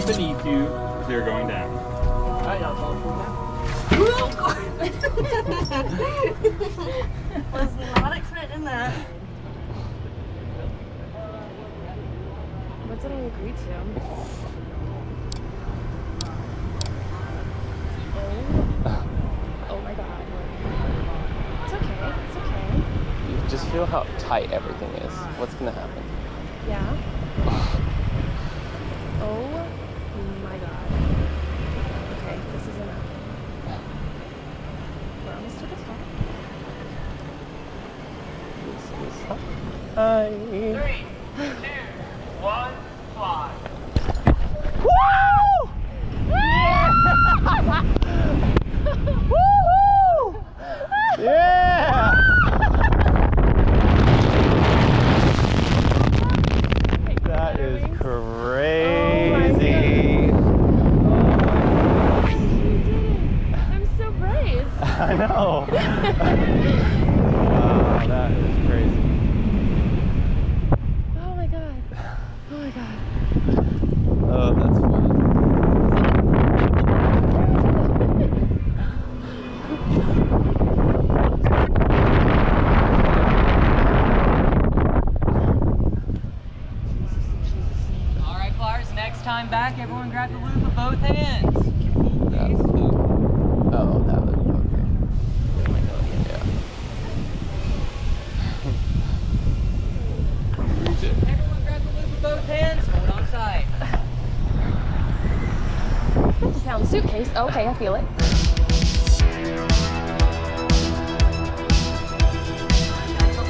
beneath you as you're going down. Alright, I'll fall through now. Was not expecting that. What did I agree to? Oh my god. It's okay. It's okay. You just feel how tight everything is. What's gonna happen? Yeah. Oh my god. Okay, this is enough. We're almost to the top. This is hi. 3, 2, 1, fly. Woo! Woohoo! Yeah! That is crazy. I'm so brave. I know. Wow, that is crazy. Oh my god. Oh my god. Oh, that's fun. Alright, flyers, next time back, everyone grab the loop with both hands. That was cool. Oh, that was okay. Oh my god, yeah. Reach it. Everyone grab the loop with both hands, hold on tight. Found a suitcase. Okay, I feel it.